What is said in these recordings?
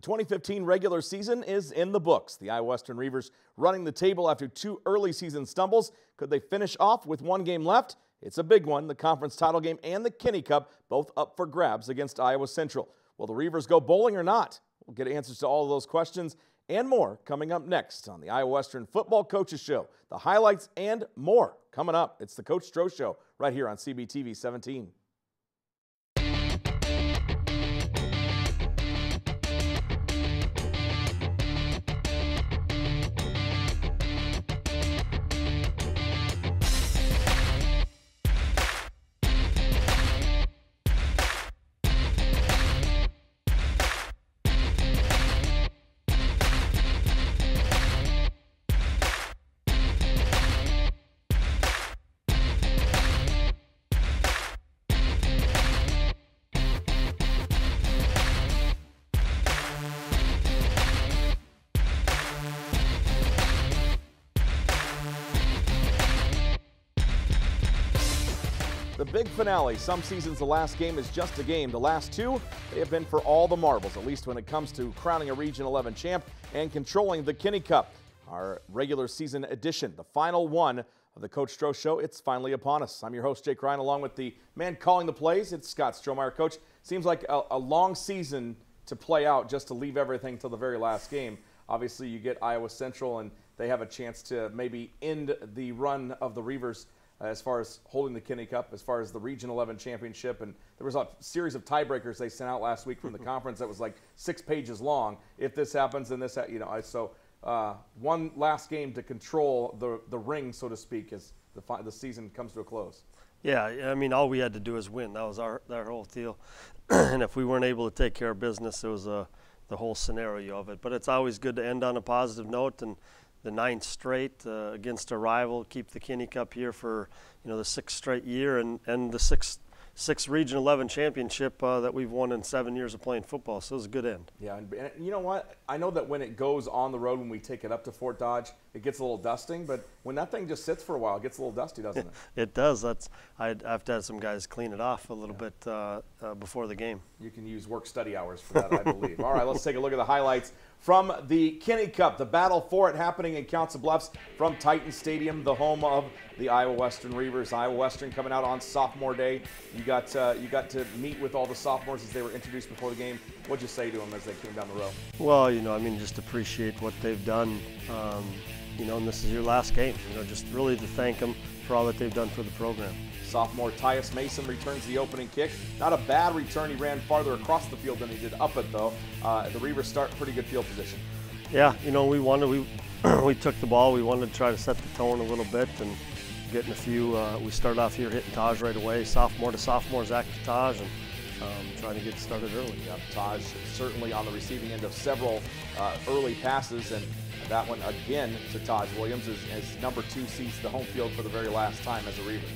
The 2015 regular season is in the books. The Iowa Western Reivers running the table after 2 early season stumbles. Could they finish off with 1 game left? It's a big one. The conference title game and the Kinney Cup both up for grabs against Iowa Central. Will the Reivers go bowling or not? We'll get answers to all of those questions and more coming up next on the Iowa Western Football Coaches Show. The highlights and more coming up. It's the Coach Stroh Show right here on CBTV 17. The big finale. Some seasons the last game is just a game. The last 2, they have been for all the marbles, at least when it comes to crowning a Region 11 champ and controlling the Kinney Cup. Our regular season edition, the final one of the Coach Stroh Show, it's finally upon us. I'm your host, Jake Ryan, along with the man calling the plays. It's Scott Strohmeier. Coach, seems like a long season to play out just to leave everything till the very last game. Obviously, you get Iowa Central, and they have a chance to maybe end the run of the Reivers as far as holding the Kinney Cup, as far as the Region 11 championship. And there was a series of tiebreakers they sent out last week from the conference that was like 6 pages long. If this happens, then this, so one last game to control the ring, so to speak, as the season comes to a close. Yeah, I mean, all we had to do is win. That was our whole deal. And if we weren't able to take care of business, it was the whole scenario of it. But it's always good to end on a positive note, and the 9th straight against a rival, keep the Kinney Cup here for the 6th straight year, and the sixth Region 11 championship that we've won in 7 years of playing football. So it was a good end. Yeah, and you know what? I know that when it goes on the road, when we take it up to Fort Dodge, it gets a little dusting. But when that thing just sits for a while, it gets a little dusty, doesn't it? It does. I have to have some guys clean it off a little bit before the game. You can use work-study hours for that, I believe. All right, let's take a look at the highlights from the Kinney Cup, the battle for it happening in Council Bluffs from Titan Stadium, the home of the Iowa Western Reivers. Iowa Western coming out on sophomore day. You got to meet with all the sophomores as they were introduced before the game. What'd you say to them as they came down the row? Well, I mean, just appreciate what they've done. And this is your last game. Just really to thank them for all that they've done for the program. Sophomore Tyus Mason returns the opening kick. Not a bad return. He ran farther across the field than he did up it, though. The Reivers start pretty good field position. Yeah, we took the ball. We wanted to try to set the tone a little bit and getting a few. We started off here hitting Taj right away, sophomore to sophomore, Zach to Taj, and trying to get started early. Yeah, Taj certainly on the receiving end of several early passes, and that one again to Taj Williams as number 2 sees the home field for the very last time as a Reiver.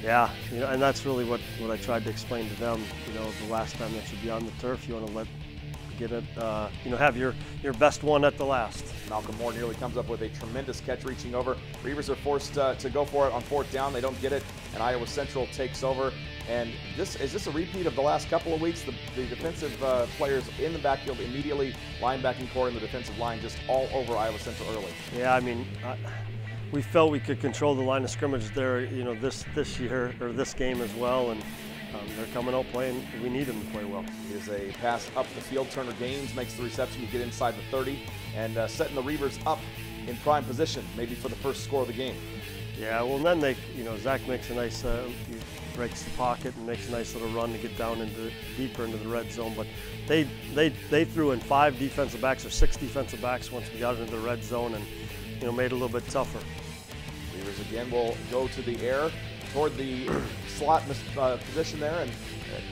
Yeah, and that's really what I tried to explain to them. The last time that you'd be on the turf, you want to have your best one at the last. Malcolm Moore nearly comes up with a tremendous catch reaching over. Reivers are forced to go for it on 4th down. They don't get it, and Iowa Central takes over. And is this a repeat of the last couple of weeks? The defensive players in the backfield immediately, linebacking core and the defensive line just all over Iowa Central early. Yeah, I mean, we felt we could control the line of scrimmage there, this year or this game as well, and they're coming out playing. We need them to play well. Here's a pass up the field. Turner Gaines makes the reception. You get inside the 30 and setting the Reivers up in prime position, maybe for the first score of the game. Yeah, well, then Zach makes a nice, he breaks the pocket and makes a nice little run to get down deeper into the red zone. But they threw in 5 defensive backs or 6 defensive backs once we got into the red zone, and made it a little bit tougher. Reivers again will go to the air toward the slot position there, and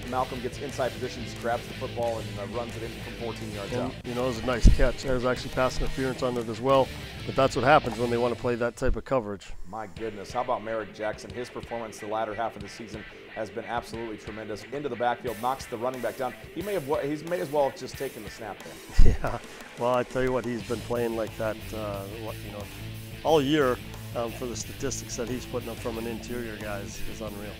Malcolm gets inside position, just grabs the football and runs it in from 14 yards out. It was a nice catch. There was actually pass interference on it as well, but that's what happens when they want to play that type of coverage. My goodness, how about Merrick Jackson? His performance the latter half of the season has been absolutely tremendous. Into the backfield, knocks the running back down. He may as well have just taken the snap there. Yeah, well, I tell you what, he's been playing like that, all year. For the statistics that he's putting up from an interior guy is unreal.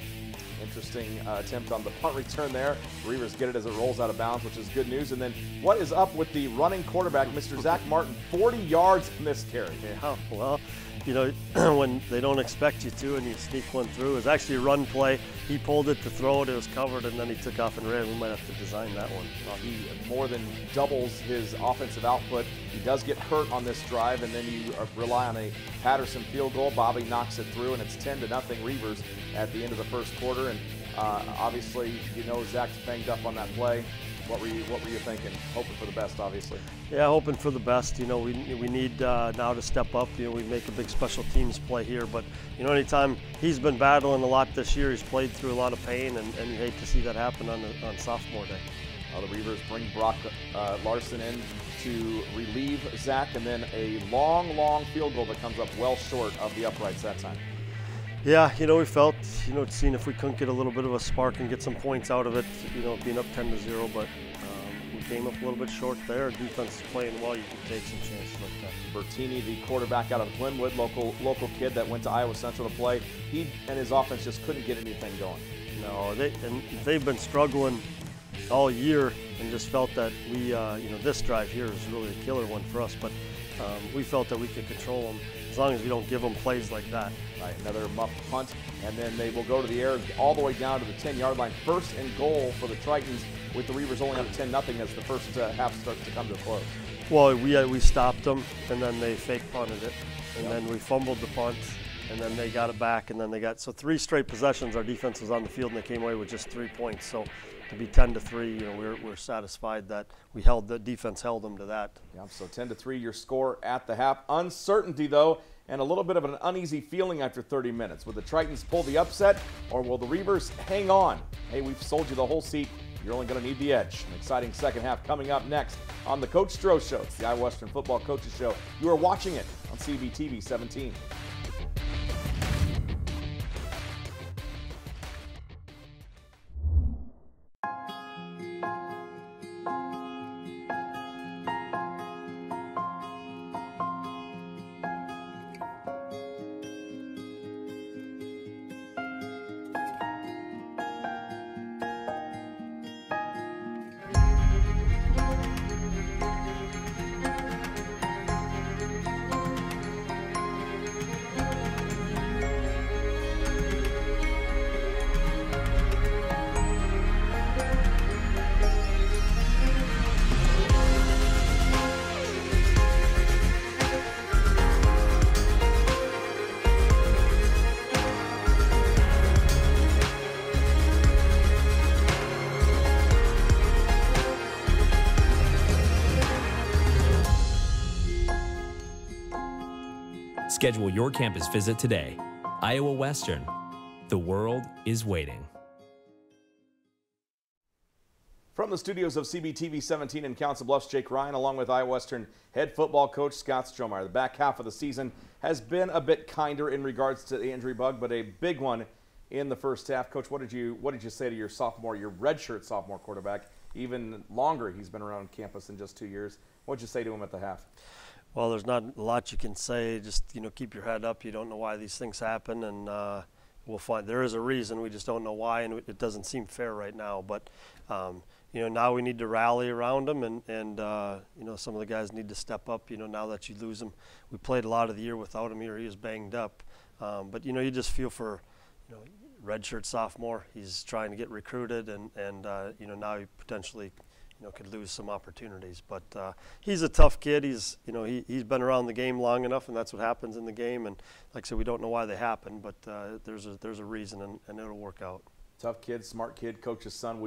Interesting attempt on the punt return there. Reivers get it as it rolls out of bounds, which is good news. And then what is up with the running quarterback, Mr. Zach Martin? 40 yards in this carry. Yeah, well, you know, when they don't expect you to and you sneak one through, it was actually a run play. He pulled it to throw it, it was covered, and then he took off and ran. We might have to design that one. He more than doubles his offensive output. He does get hurt on this drive, and then you rely on a Patterson field goal. Bobby knocks it through, and it's 10-0 Reivers at the end of the first quarter. And obviously, you know, Zach's banged up on that play. What were you thinking? Hoping for the best, obviously. Yeah, hoping for the best. You know, we need now to step up. You know, we make a big special teams play here, but you know, anytime he's been battling a lot this year, he's played through a lot of pain, and you hate to see that happen on sophomore day. The Reivers bring Brock Larson in to relieve Zach, and then a long field goal that comes up well short of the uprights that time. Yeah, you know, we felt, you know, seeing if we couldn't get a little bit of a spark and get some points out of it, you know, being up 10-0, but we came up a little bit short there. Defense is playing well, you can take some chances like that. Bertini, the quarterback out of Glenwood, local kid that went to Iowa Central to play, he and his offense just couldn't get anything going. No, they've been struggling all year, and just felt that we, you know, this drive here is really a killer one for us, but we felt that we could control them as long as we don't give them plays like that. Right, another muff punt, and then they will go to the air all the way down to the 10-yard line. First and goal for the Tritons, with the Reivers only up 10-0 as the first half starts to come to a close. Well, we stopped them, and then they fake punted it, and then we fumbled the punt, and then they got it back, and then they got, so 3 straight possessions. Our defense was on the field, and they came away with just 3 points. So to be 10-3, you know, we're satisfied that the defense held them to that. Yeah, so 10-3 your score at the half. Uncertainty though, and a little bit of an uneasy feeling after 30 minutes. Will the Tritons pull the upset, or will the Reivers hang on? Hey, we've sold you the whole seat. You're only going to need the edge. An exciting second half coming up next on the Coach Stroh Show. It's the Iowa Western Football Coaches Show. You are watching it on CBTV 17. Schedule your campus visit today. Iowa Western. The world is waiting. From the studios of CBTV 17 in Council Bluffs, Jake Ryan, along with Iowa Western head football coach Scott Strohmeier. The back half of the season has been a bit kinder in regards to the injury bug, but a big one in the first half. Coach, what did you say to your redshirt sophomore quarterback? Even longer, he's been around campus in just 2 years. What did you say to him at the half? Well, there's not a lot you can say. Just, you know, keep your head up. You don't know why these things happen, and we'll find there is a reason. We just don't know why, and it doesn't seem fair right now. But you know, now we need to rally around him, and you know, some of the guys need to step up. You know, now that you lose him, we played a lot of the year without him here. He was banged up, but you know, you just feel for, you know, redshirt sophomore. He's trying to get recruited, and you know, now he potentially, you know, could lose some opportunities. But he's a tough kid. He's, you know, he's been around the game long enough, and that's what happens in the game. And like I said, we don't know why they happen, but there's a reason, and it'll work out. Tough kid, smart kid, coach's son.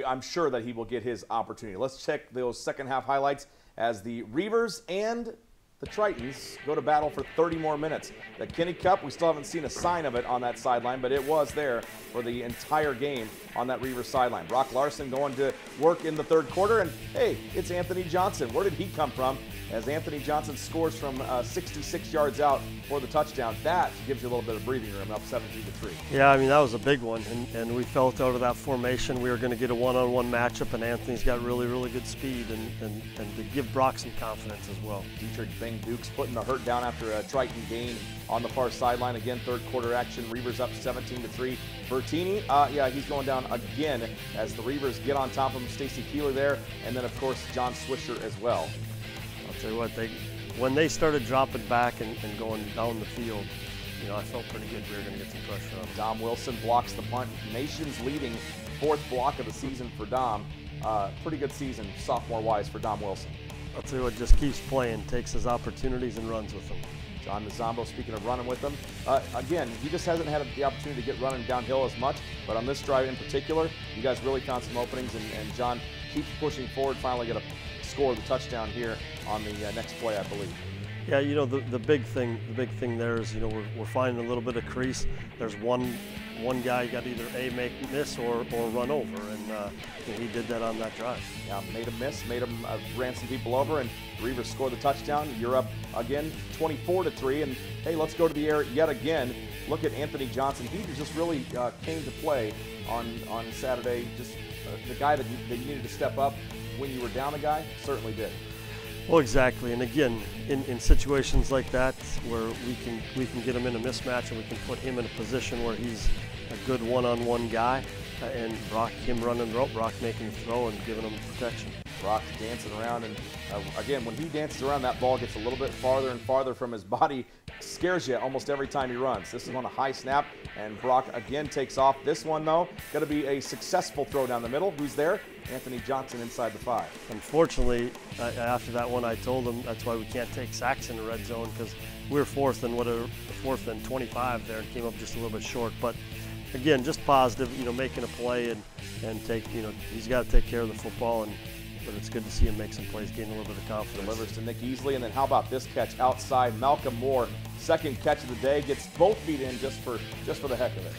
I'm sure that he will get his opportunity. Let's check those second half highlights as the Reivers and the Tritons go to battle for 30 more minutes. The Kinney Cup, we still haven't seen a sign of it on that sideline, but it was there for the entire game on that Reivers sideline. Brock Larson going to work in the third quarter, and hey, it's Anthony Johnson. Where did he come from? As Anthony Johnson scores from 66 yards out for the touchdown. That gives you a little bit of breathing room, up 17-3. Yeah, I mean, that was a big one, and we felt out of that formation we were going to get a one-on-one matchup, and Anthony's got really, really good speed, and to give Brock some confidence as well. Dietrich playing. Duke's putting the hurt down after a Triton gain on the far sideline. Again, third quarter action. Reivers up 17-3. Bertini, yeah, he's going down again as the Reivers get on top of him. Stacy Keeler there, and then of course John Swisher as well. I'll tell you what, when they started dropping back and going down the field, you know, I felt pretty good we were going to get some pressure on them. Dom Wilson blocks the punt. Nation's leading fourth block of the season for Dom. Pretty good season, sophomore-wise, for Dom Wilson. I'll tell you what, just keeps playing, takes his opportunities and runs with them. John Nazambo, speaking of running with them, again, he just hasn't had the opportunity to get running downhill as much, but on this drive in particular, you guys really found some openings, and John keeps pushing forward, finally get a score the touchdown here on the next play, I believe. Yeah, you know, the big thing there is, you know, we're finding a little bit of crease. There's one guy got either miss or run over, and you know, he did that on that drive. Yeah, made him miss, ran some people over, and Reivers scored the touchdown. You're up again, 24-3, and hey, let's go to the air yet again. Look at Anthony Johnson. He just really came to play on Saturday. Just the guy that you needed to step up when you were down a guy, certainly did. Well, exactly, and again, in situations like that where we can get him in a mismatch and we can put him in a position where he's a good one-on-one guy, and Brock, him running the rope, Brock making the throw and giving him protection. Brock dancing around, and again, when he dances around, that ball gets a little bit farther and farther from his body. Scares you almost every time he runs. This is on a high snap, and Brock again takes off. This one, though, going to be a successful throw down the middle. Who's there? Anthony Johnson inside the 5. Unfortunately, after that one, I told him that's why we can't take sacks in the red zone, because we were fourth and 25 there and came up just a little bit short. But again, just positive, you know, making a play and take, you know, he's got to take care of the football, but it's good to see him make some plays, gain a little bit of confidence. Delivers to Nick Easley, and then how about this catch outside? Malcolm Moore, second catch of the day, gets both feet in just for the heck of it.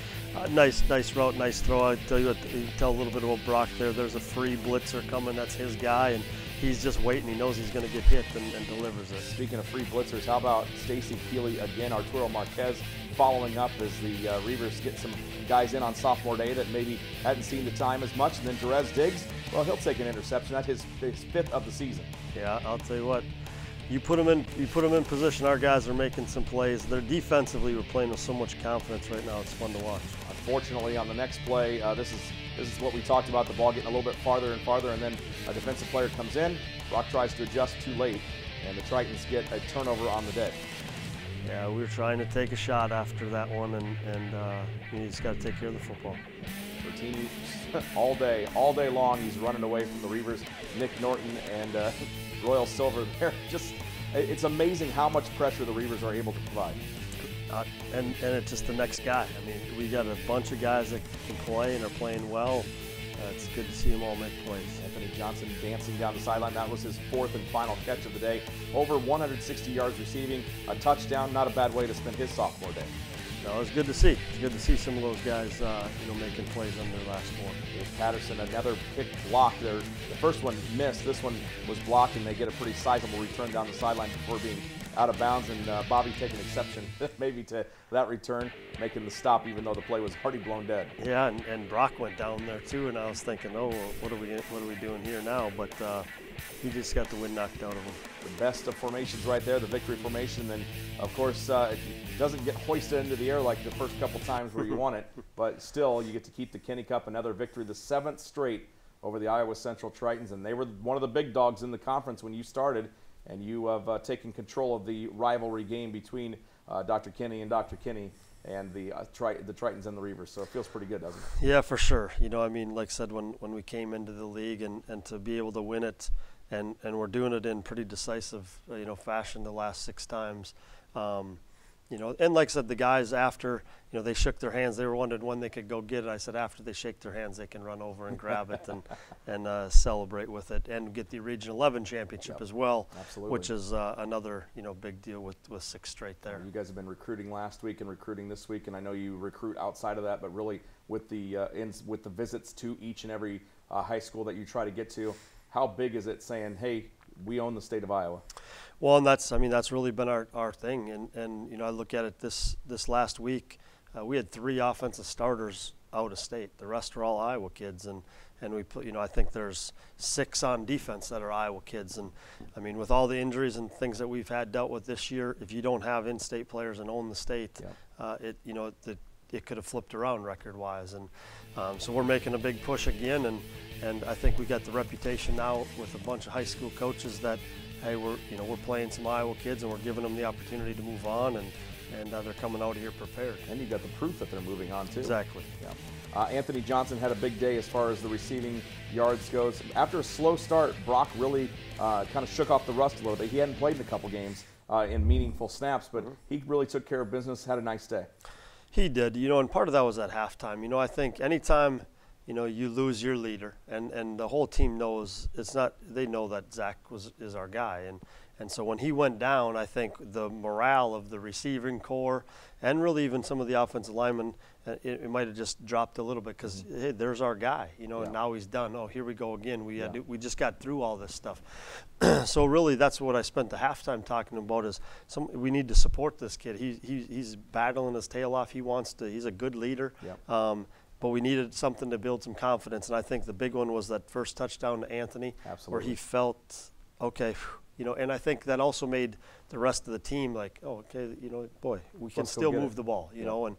Nice route, nice throw. I tell you what, you tell a little bit about Brock there. There's a free blitzer coming. That's his guy, and he's just waiting. He knows he's going to get hit and delivers it. Speaking of free blitzers, how about Stacy Keeley again? Arturo Marquez following up as the Reivers get some guys in on sophomore day that maybe hadn't seen the time as much. And then Jerez Diggs, well, he'll take an interception. That's his 5th of the season. Yeah, I'll tell you what. You put them in position. Our guys are making some plays. They're defensively, we're playing with so much confidence right now. It's fun to watch. Unfortunately, on the next play, this is what we talked about, the ball getting a little bit farther and farther, and then a defensive player comes in. Brock tries to adjust too late, and the Tritons get a turnover on the day. Yeah, we were trying to take a shot after that one, and you just got to take care of the football. Bertini, all day long, he's running away from the Reivers. Nick Norton and Royal Silver there. Just, it's amazing how much pressure the Reivers are able to provide. And it's just the next guy. I mean, we got a bunch of guys that can play and are playing well. It's good to see them all make plays. Anthony Johnson dancing down the sideline. That was his 4th and final catch of the day. Over 160 yards receiving, a touchdown. Not a bad way to spend his sophomore day. No, it's good to see. It's good to see some of those guys, you know, making plays on their last one. Here's Patterson, another pick block there. The first one missed. This one was blocked, and they get a pretty sizable return down the sideline before being out of bounds, and Bobby taking exception maybe to that return, making the stop even though the play was already blown dead. Yeah, and Brock went down there too, and I was thinking, oh, well, what are we doing here now? But he just got the wind knocked out of him. The best of formations right there, the victory formation, and of course it doesn't get hoisted into the air like the first couple times where you want it, but still you get to keep the Kenny Cup, another victory, the 7th straight over the Iowa Central Tritons, and they were one of the big dogs in the conference when you started. And you have taken control of the rivalry game between Dr. Kinney and Dr. Kinney and the Tritons and the Reivers. So it feels pretty good, doesn't it? Yeah, for sure. You know, I mean, like I said, when we came into the league and to be able to win it, and we're doing it in pretty decisive, you know, fashion the last 6 times. You know, and like I said, the guys after, you know, they shook their hands. They were wondering when they could go get it. I said after they shake their hands, they can run over and grab it and celebrate with it and get the Region 11 championship as well. Absolutely. Which is another, you know, big deal with 6 straight there. You guys have been recruiting last week and recruiting this week, and I know you recruit outside of that, but really with the with the visits to each and every high school that you try to get to, how big is it saying, hey, we own the state of Iowa? Well, and that's really been our thing, and you know, I look at it this last week, we had 3 offensive starters out of state. The rest are all Iowa kids, and we put, I think there's 6 on defense that are Iowa kids. And I mean, with all the injuries and things that we've had dealt with this year, if you don't have in-state players and own the state, it could have flipped around record-wise. And so we're making a big push again, and I think we got the reputation now with a bunch of high school coaches that, hey, we're playing some Iowa kids and we're giving them the opportunity to move on, and they're coming out here prepared. And you got the proof that they're moving on too. Exactly. Yeah. Anthony Johnson had a big day as far as the receiving yards goes. After a slow start, Brock really kind of shook off the rust a little bit. He hadn't played in a couple games in meaningful snaps, but he really took care of business, had a nice day. He did, and part of that was at halftime. I think anytime, you lose your leader, and the whole team knows they know that Zach is our guy. And so when he went down, I think the morale of the receiving core and really even some of the offensive linemen, it might have just dropped a little bit because, hey, there's our guy, and now he's done. Oh, here we go again. We just got through all this stuff. So really that's what I spent the halftime talking about is we need to support this kid. He's battling his tail off. He's a good leader. Yeah. But we needed something to build some confidence. And I think the big one was that first touchdown to Anthony. Absolutely. Where he felt, okay, and I think that also made the rest of the team like, oh, okay, boy, we can still move the ball, and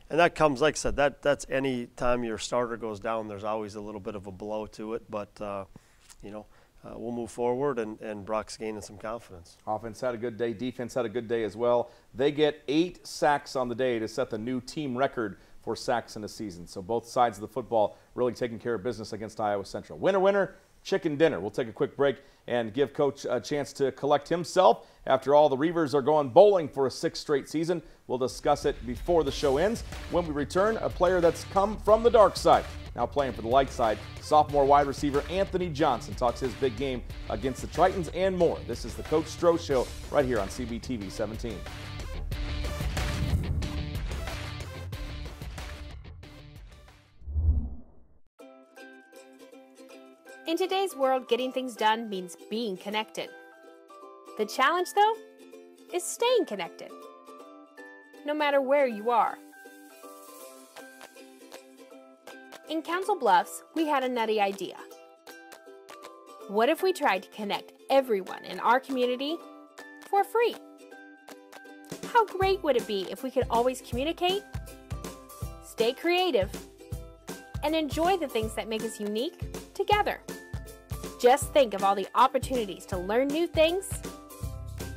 that comes, like I said, that's any time your starter goes down, there's always a little bit of a blow to it, but we'll move forward, and Brock's gaining some confidence. Offense had a good day. Defense had a good day as well. They get 8 sacks on the day to set the new team record for sacks in a season. So both sides of the football really taking care of business against Iowa Central. Winner, winner, chicken dinner. We'll take a quick break and give Coach a chance to collect himself. After all, the Reivers are going bowling for a 6th straight season. We'll discuss it before the show ends. When we return, a player that's come from the dark side, now playing for the light side, sophomore wide receiver Anthony Johnson talks his big game against the Tritons and more. This is the Coach Stroh Show right here on CBTV 17. In today's world, getting things done means being connected. The challenge, though, is staying connected, no matter where you are. In Council Bluffs, we had a nutty idea. What if we tried to connect everyone in our community for free? How great would it be if we could always communicate, stay creative, and enjoy the things that make us unique together? Just think of all the opportunities to learn new things,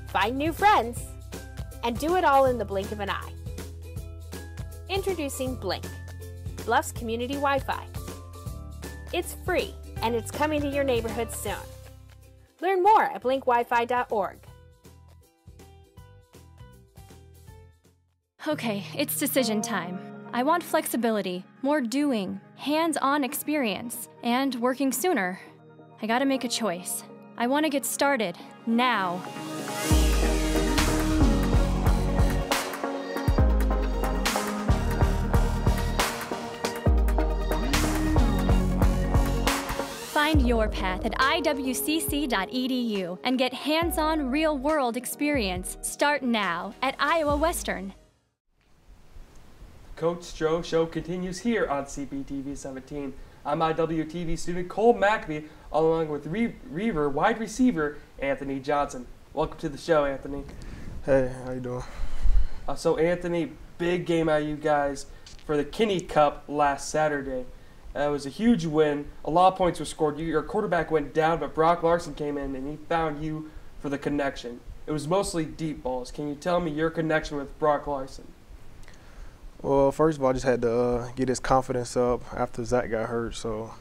find new friends, and do it all in the blink of an eye. Introducing Blink, Bluffs Community Wi-Fi. It's free, and it's coming to your neighborhood soon. Learn more at blinkwifi.org. Okay, it's decision time. I want flexibility, more doing, hands-on experience, and working sooner. I gotta make a choice. I want to get started now. Find your path at iwcc.edu and get hands-on real-world experience. Start now at Iowa Western. Coach Stroh Show continues here on CBTV 17. I'm IWTV student Cole McAfee, along with Reaver wide receiver Anthony Johnson. Welcome to the show, Anthony. Hey, how you doing? So Anthony, big game out of you guys for the Kinney Cup last Saturday. It was a huge win. A lot of points were scored. Your quarterback went down, but Brock Larson came in and he found you for the connection. It was mostly deep balls. Can you tell me your connection with Brock Larson? Well, first of all, I just had to get his confidence up after Zach got hurt. So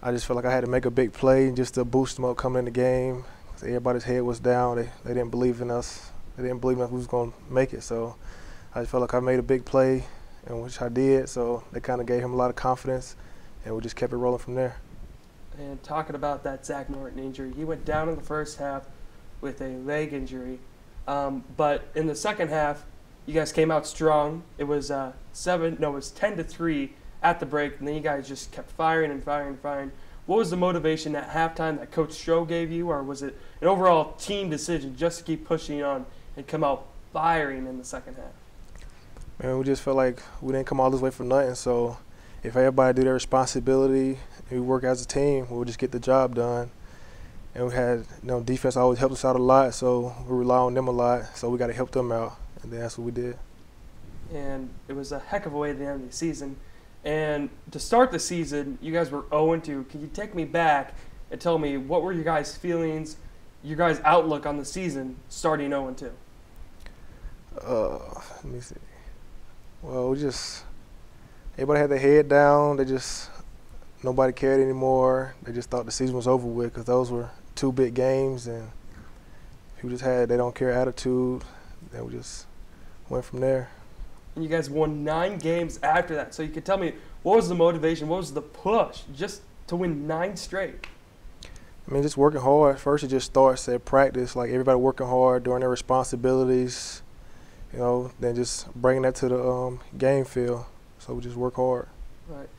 I just felt like I had to make a big play just to boost him up coming in the game. Everybody's head was down. They didn't believe in us. They didn't believe in us who was going to make it. So I just felt like I made a big play, and which I did. So they kind of gave him a lot of confidence, and we just kept it rolling from there. And talking about that Zach Norton injury, he went down in the first half with a leg injury. But in the second half, you guys came out strong. It was 10-3 at the break, and then you guys just kept firing and firing and firing. What was the motivation at halftime that Coach Stroh gave you, or was it an overall team decision just to keep pushing on and come out firing in the second half? Man, we just felt like we didn't come all this way for nothing. So if everybody do their responsibility and we work as a team, we'll just get the job done. And we had, defense always helped us out a lot, so we rely on them a lot. So we got to help them out, and that's what we did. And it was a heck of a way to end the season. And to start the season, you guys were 0-2. Can you take me back and tell me what were your guys' feelings, your guys' outlook on the season starting 0-2? Let me see. Well, everybody had their head down. Nobody cared anymore. They just thought the season was over with because those were 2 big games, and people just had they don't care attitude. And we just went from there. And you guys won 9 games after that. So you could tell me, what was the motivation, what was the push just to win 9 straight? I mean, just working hard. First, it just starts at practice, like everybody working hard, doing their responsibilities, then just bringing that to the game field. So we just work hard. Right.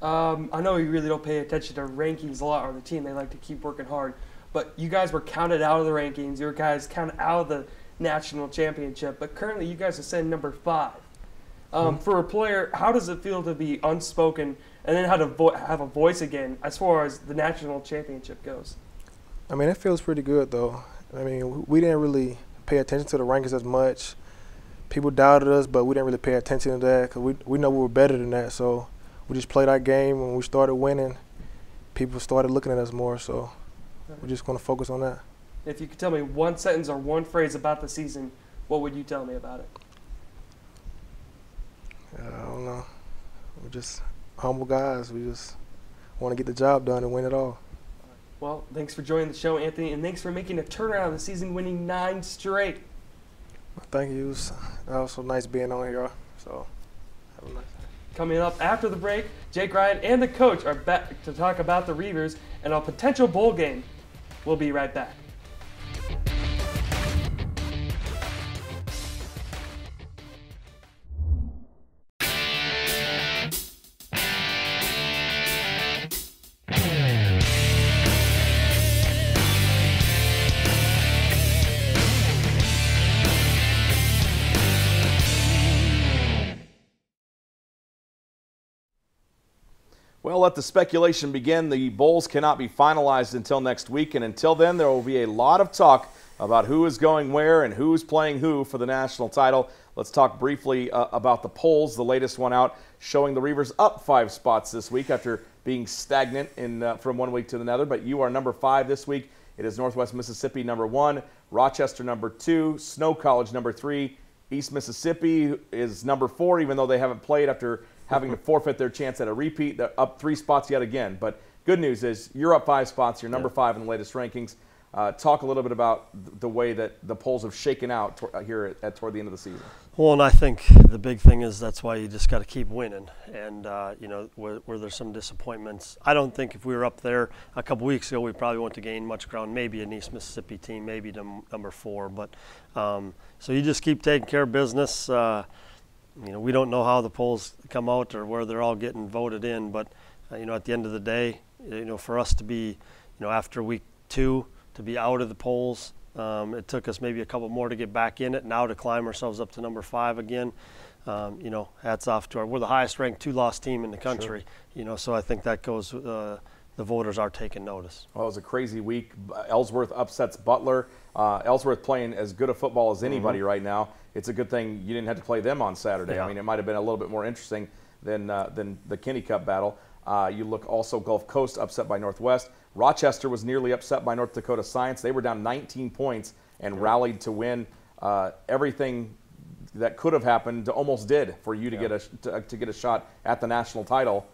I know you really don't pay attention to rankings a lot on the team. They like to keep working hard. But you guys were counted out of the rankings. You guys counted out of the national championship. But currently, you guys are sitting number 5. For a player, how does it feel to be unspoken and then have a voice again as far as the national championship goes? I mean, it feels pretty good, though. I mean, we didn't really pay attention to the rankings as much. People doubted us, but we didn't really pay attention to that because we know we were better than that. So we just played our game. When we started winning, people started looking at us more. So we're just going to focus on that. If you could tell me one sentence or one phrase about the season, what would you tell me about it? I don't know. We're just humble guys. We just want to get the job done and win it all. Well, thanks for joining the show, Anthony, and thanks for making a turnaround of the season, winning 9 straight. Thank you. That was so nice being on here. So have a nice day. Coming up after the break, Jake Ryan and the coach are back to talk about the Reivers and a potential bowl game. We'll be right back. Well, let the speculation begin. The bowls cannot be finalized until next week, and until then, there will be a lot of talk about who is going where and who's playing who for the national title. Let's talk briefly about the polls. The latest one out showing the Reivers up 5 spots this week after being stagnant from one week to another. But you are number 5 this week. It is Northwest Mississippi number 1, Rochester number 2, Snow College number 3, East Mississippi is number 4, even though they haven't played after having to forfeit their chance at a repeat. They're up 3 spots yet again. But good news is you're up 5 spots. You're number 5 in the latest rankings. Talk a little bit about the way that the polls have shaken out toward the end of the season. Well, and I think the big thing is that's why you just got to keep winning. And, where there's some disappointments. I don't think if we were up there a couple weeks ago, we probably wouldn't have gained much ground. Maybe an East Mississippi team, maybe number 4. But so you just keep taking care of business. We don't know how the polls come out or where they're all getting voted in, but at the end of the day, for us to be, after week 2 to be out of the polls, it took us maybe a couple more to get back in it. Now to climb ourselves up to number 5 again, hats off to we're the highest ranked 2-loss team in the country. Sure. So I think that goes. The voters are taking notice. Well, it was a crazy week. Ellsworth upsets Butler. Ellsworth playing as good a football as anybody right now. It's a good thing you didn't have to play them on Saturday. Yeah. I mean, it might have been a little bit more interesting than the Kinney Cup battle. You look also Gulf Coast upset by Northwest. Rochester was nearly upset by North Dakota Science. They were down 19 points and rallied to win. Everything that could have happened almost did for you to get a shot at the national title.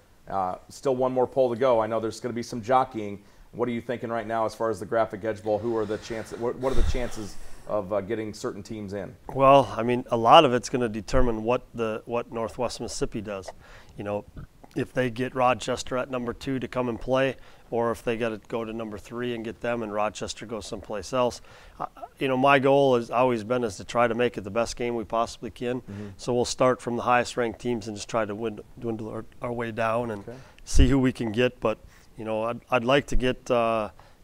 Still one more poll to go. I know there's going to be some jockeying. What are you thinking right now as far as the Graphic Edge Bowl? Who are the chances? What are the chances of getting certain teams in? Well, I mean, a lot of it's going to determine what Northwest Mississippi does. If they get Rochester at number 2 to come and play, or if they got to go to number 3 and get them, and Rochester goes someplace else. My goal has always been to try to make it the best game we possibly can. Mm-hmm. So we'll start from the highest ranked teams and just try to dwindle our way down and see who we can get. But I'd like to get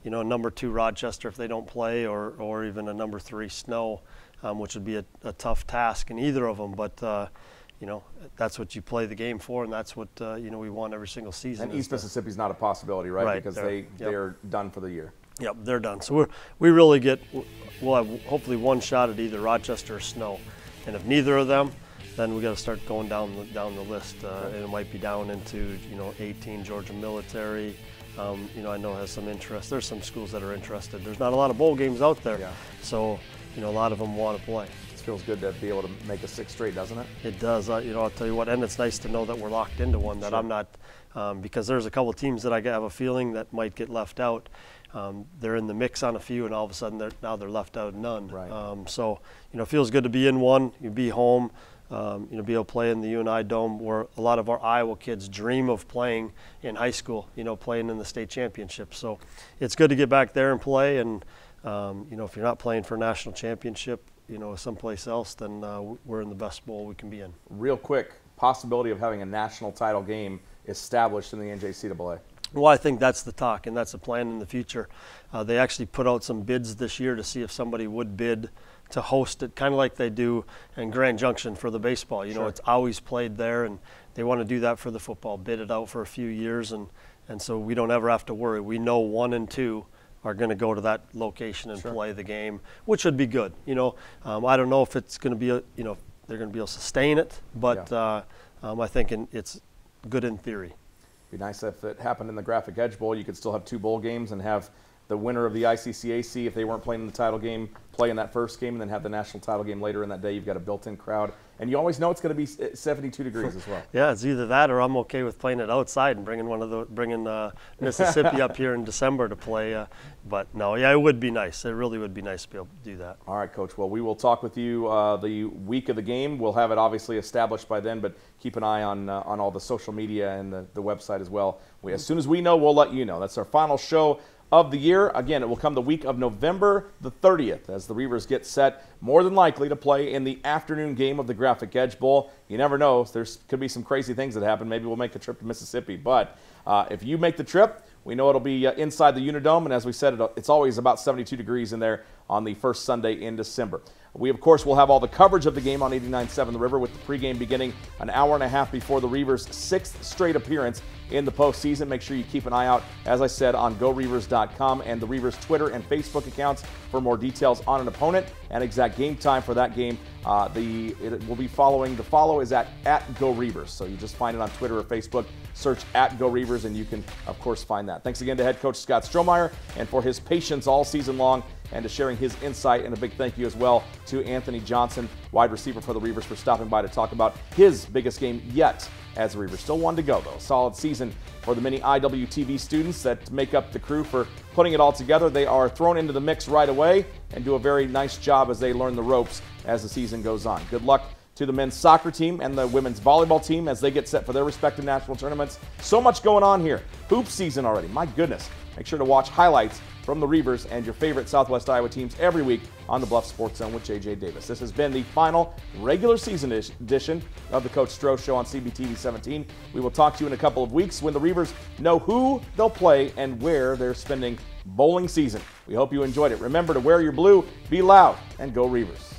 number 2 Rochester if they don't play, or even a number 3 Snow, which would be a tough task in either of them. But you know, that's what you play the game for, and that's what you know, we want every single season. And East Mississippi's not a possibility, right? Right, Because they're- they're done for the year. Yep, they're done. So we really we'll have hopefully one shot at either Rochester or Snow, and if neither of them, then we got to start going down the list, and it might be down into, you know, 18 Georgia Military. You know, I know has some interest. There's some schools that are interested. There's not a lot of bowl games out there, so you know, a lot of them want to play. It feels good to be able to make a 6 straight, doesn't it? It does. You know, I'll tell you what, and it's nice to know that we're locked into one. That I'm not, because there's a couple of teams that I have a feeling that might get left out. They're in the mix on a few, and all of a sudden now they're left out of none. Right. So you know, it feels good to be in one. You be home. You know, be able to play in the UNI Dome, where a lot of our Iowa kids dream of playing in high school, you know, playing in the state championship. So it's good to get back there and play. And, you know, if you're not playing for a national championship, you know, someplace else, then we're in the best bowl we can be in. Real quick, possibility of having a national title game established in the NJCAA. Well, I think that's the talk, and that's the plan in the future. They actually put out some bids this year to see if somebody would bid to host it, kind of like they do in Grand Junction for the baseball. You know, it's always played there, and they want to do that for the football, bid it out for a few years, and so we don't ever have to worry. We know 1 and 2 are going to go to that location and play the game, which would be good. You know, I don't know if it's going to be, you know, they're going to be able to sustain it, but I think it's good in theory. Be nice if it happened in the Graphic Edge Bowl. You could still have 2 bowl games and have the winner of the ICCAC, if they weren't playing in the title game, play in that first game, and then have the national title game later in that day. You've got a built-in crowd, and you always know it's going to be 72 degrees as well. Yeah, it's either that or I'm okay with playing it outside and bringing Mississippi up here in December to play. But no, yeah, it would be nice. It really would be nice to be able to do that. All right, Coach. Well, we will talk with you the week of the game. We'll have it obviously established by then, but keep an eye on all the social media and the website as well. As soon as we know, we'll let you know. That's our final show of the year. Again, it will come the week of November the 30th as the Reivers get set, more than likely, to play in the afternoon game of the Graphic Edge Bowl. You never know. There could be some crazy things that happen. Maybe we'll make the trip to Mississippi. But if you make the trip, we know it'll be inside the Unidome. And as we said, it's always about 72 degrees in there on the first Sunday in December. We, of course, will have all the coverage of the game on 89.7 The River, with the pregame beginning an hour and a half before the Reivers' 6th straight appearance in the postseason. Make sure you keep an eye out, as I said, on GoReivers.com and the Reivers Twitter and Facebook accounts for more details on an opponent and exact game time for that game. It will be following. The follow is at GoReivers. So you just find it on Twitter or Facebook, search at GoReivers, and you can, of course, find that. Thanks again to head coach Scott Strohmeier and for his patience all season long, and to sharing his insight. And a big thank you as well to Anthony Johnson, wide receiver for the Reivers, for stopping by to talk about his biggest game yet as the Reivers. Still one to go, though. Solid season for the many IWTV students that make up the crew for putting it all together. They are thrown into the mix right away and do a very nice job as they learn the ropes as the season goes on. Good luck to the men's soccer team and the women's volleyball team as they get set for their respective national tournaments. So much going on here. Hoop season already. My goodness. Make sure to watch highlights from the Reivers and your favorite Southwest Iowa teams every week on the Bluff Sports Zone with J.J. Davis. This has been the final regular season edition of the Coach Stroh Show on CBTV 17. We will talk to you in a couple of weeks when the Reivers know who they'll play and where they're spending bowling season. We hope you enjoyed it. Remember to wear your blue, be loud, and go Reivers.